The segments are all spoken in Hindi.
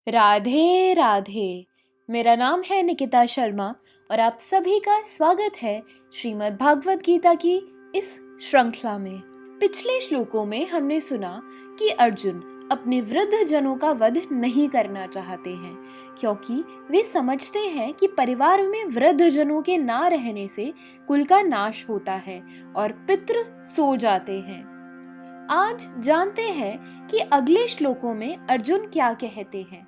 राधे राधे। मेरा नाम है निकिता शर्मा और आप सभी का स्वागत है श्रीमद् भागवत गीता की इस श्रृंखला में। पिछले श्लोकों में हमने सुना कि अर्जुन अपने वृद्ध जनों का वध नहीं करना चाहते हैं क्योंकि वे समझते हैं कि परिवार में वृद्ध जनों के ना रहने से कुल का नाश होता है और पितृ सो जाते हैं। आज जानते हैं कि अगले श्लोकों में अर्जुन क्या कहते हैं।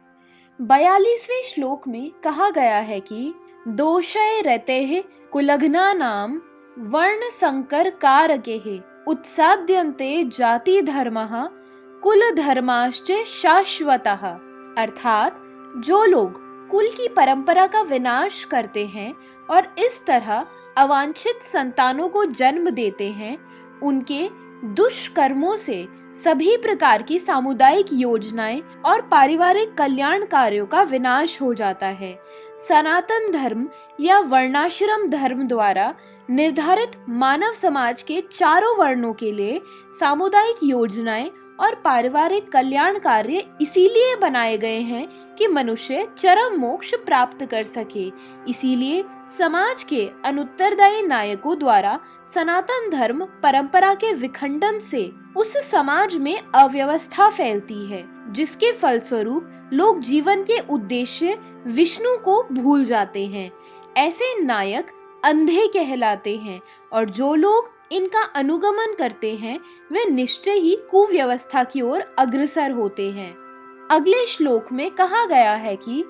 42वें श्लोक में कहा गया है कि दोषय रतेः कुलघ्ना नाम वर्ण संकर कारकेः उत्साद्यन्ते जाति धर्मः कुल धर्माश्च शाश्वतः। अर्थात जो लोग कुल की परंपरा का विनाश करते हैं और इस तरह अवांछित संतानों को जन्म देते हैं, उनके दुष्कर्मों से सभी प्रकार की सामुदायिक योजनाएं और पारिवारिक कल्याण कार्यों का विनाश हो जाता है। सनातन धर्म या वर्णाश्रम धर्म द्वारा निर्धारित मानव समाज के चारों वर्णों के लिए सामुदायिक योजनाएं और पारिवारिक कल्याण कार्य इसीलिए बनाए गए हैं कि मनुष्य चरम मोक्ष प्राप्त कर सके। इसीलिए समाज के अनुत्तरदायी नायकों द्वारा सनातन धर्म परंपरा के विखंडन से उस समाज में अव्यवस्था फैलती है, जिसके फलस्वरूप लोग जीवन के उद्देश्य विष्णु को भूल जाते हैं। ऐसे नायक अंधे कहलाते हैं और जो लोग इनका अनुगमन करते हैं वे निश्चय ही कुव्यवस्था की ओर अग्रसर होते हैं। अगले श्लोक में कहा गया है कि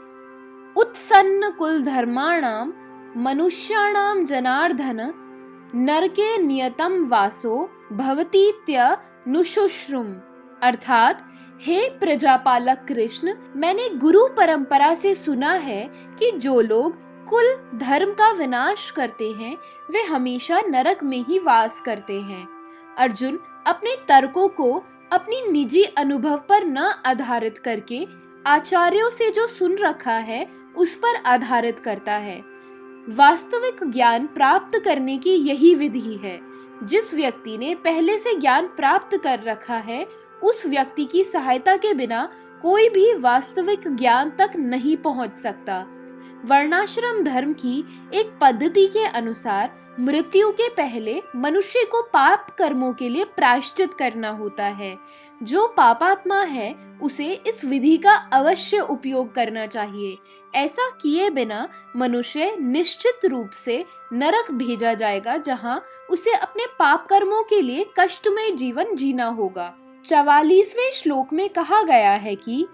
उत्सन्न कुल धर्माणाम मनुष्याणाम जनार्दन नरके नियतम वासो भवतीत्यनुशुश्रुम। अर्थात हे प्रजापालक कृष्ण, मैंने गुरु परंपरा से सुना है कि जो लोग कुल धर्म का विनाश करते हैं वे हमेशा नरक में ही वास करते हैं। अर्जुन अपने तर्कों को अपनी निजी अनुभव पर न आधारित करके आचार्यों से जो सुन रखा है उस पर आधारित करता है। वास्तविक ज्ञान प्राप्त करने की यही विधि है। जिस व्यक्ति ने पहले से ज्ञान प्राप्त कर रखा है उस व्यक्ति की सहायता के बिना कोई भी वास्तविक ज्ञान तक नहीं पहुंच सकता। वर्णाश्रम धर्म की एक पद्धति के अनुसार मृत्यु के पहले मनुष्य को पाप कर्मों के लिए प्रायश्चित करना होता है। जो पापात्मा है उसे इस विधि का अवश्य उपयोग करना चाहिए। ऐसा किए बिना मनुष्य निश्चित रूप से नरक भेजा जाएगा, जहां उसे अपने पाप कर्मों के लिए कष्टमय जीवन जीना होगा। 44वें श्लोक में कहा गया है कि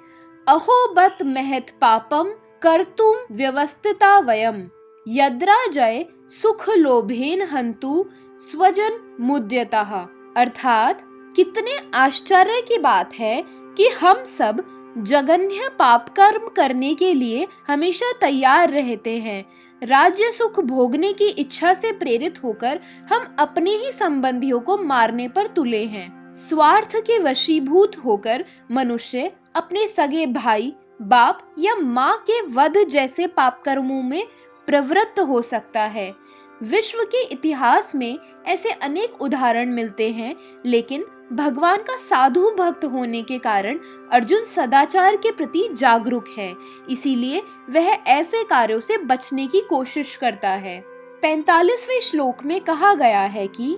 अहो बत महत पापम कर्तुम व्यवस्थिता वयम यद्राजय सुख लोभेन हंतु स्वजन मुद्यतः। अर्थात कितने आश्चर्य की बात है कि हम सब जघन्य पाप कर्म करने के लिए हमेशा तैयार रहते हैं। राज्य सुख भोगने की इच्छा से प्रेरित होकर हम अपने ही संबंधियों को मारने पर तुले हैं। स्वार्थ के वशीभूत होकर मनुष्य अपने सगे भाई, बाप या माँ के वध जैसे पाप कर्मों में प्रवृत्त हो सकता है। विश्व के इतिहास में ऐसे अनेक उदाहरण मिलते हैं, लेकिन भगवान का साधु भक्त होने के कारण अर्जुन सदाचार के प्रति जागरूक है। इसीलिए वह ऐसे कार्यों से बचने की कोशिश करता है। 45वें श्लोक में कहा गया है कि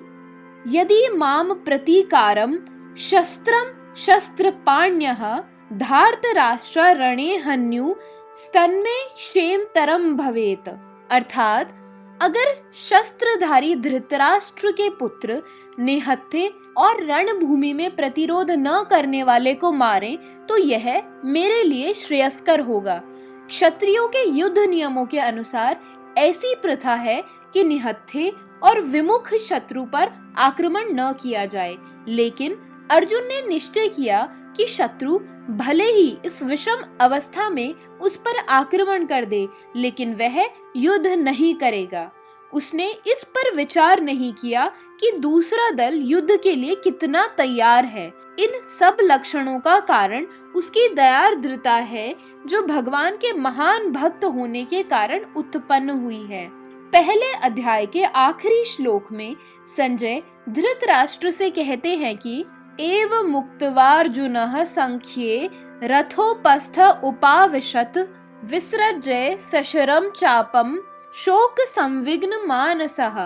यदि माम प्रतीकारम शस्त्रम शस्त्रपाण्यः धार्तराष्ट्र रणे हन्यु स्तन्मे क्षेम तरम भवेत। अर्थात अगर शस्त्रधारी धृतराष्ट्र के पुत्र निहत्थे और रणभूमि में प्रतिरोध न करने वाले को मारें तो यह मेरे लिए श्रेयस्कर होगा। क्षत्रियों के युद्ध नियमों के अनुसार ऐसी प्रथा है कि निहत्थे और विमुख शत्रु पर आक्रमण न किया जाए, लेकिन अर्जुन ने निश्चय किया कि शत्रु भले ही इस विषम अवस्था में उस पर आक्रमण कर दे, लेकिन वह युद्ध नहीं करेगा। उसने इस पर विचार नहीं किया कि दूसरा दल युद्ध के लिए कितना तैयार है। इन सब लक्षणों का कारण उसकी दयार्द्रता है, जो भगवान के महान भक्त होने के कारण उत्पन्न हुई है। पहले अध्याय के आखिरी श्लोक में संजय धृतराष्ट्र से कहते हैं कि एव मुक्त्वार्जुनः संख्ये रथोपस्थ उपाविशत विसृज्य सशरम चापम शोक संविघ्न मानसः।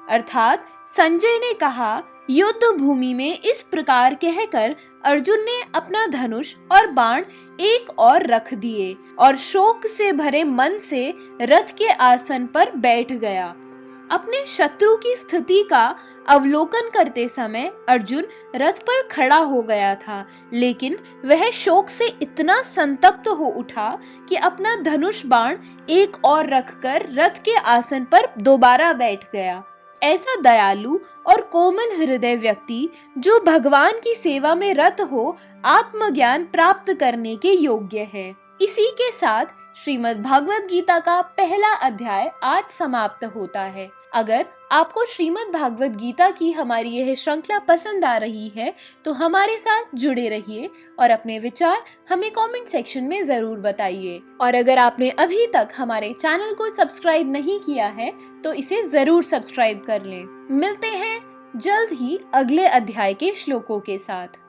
अर्थात संजय ने कहा, युद्ध भूमि में इस प्रकार कहकर अर्जुन ने अपना धनुष और बाण एक और रख दिए और शोक से भरे मन से रथ के आसन पर बैठ गया। अपने शत्रु की स्थिति का अवलोकन करते समय अर्जुन रथ पर खड़ा हो गया था, लेकिन वह शोक से इतना संतप्त हो उठा कि अपना धनुष बाण एक और रखकर रथ के आसन पर दोबारा बैठ गया। ऐसा दयालु और कोमल हृदय व्यक्ति जो भगवान की सेवा में रत हो, आत्मज्ञान प्राप्त करने के योग्य है। इसी के साथ श्रीमद् भागवत गीता का पहला अध्याय आज समाप्त होता है। अगर आपको श्रीमद् भागवत गीता की हमारी यह श्रृंखला पसंद आ रही है तो हमारे साथ जुड़े रहिए और अपने विचार हमें कमेंट सेक्शन में जरूर बताइए। और अगर आपने अभी तक हमारे चैनल को सब्सक्राइब नहीं किया है तो इसे जरूर सब्सक्राइब कर लें। मिलते हैं जल्द ही अगले अध्याय के श्लोकों के साथ।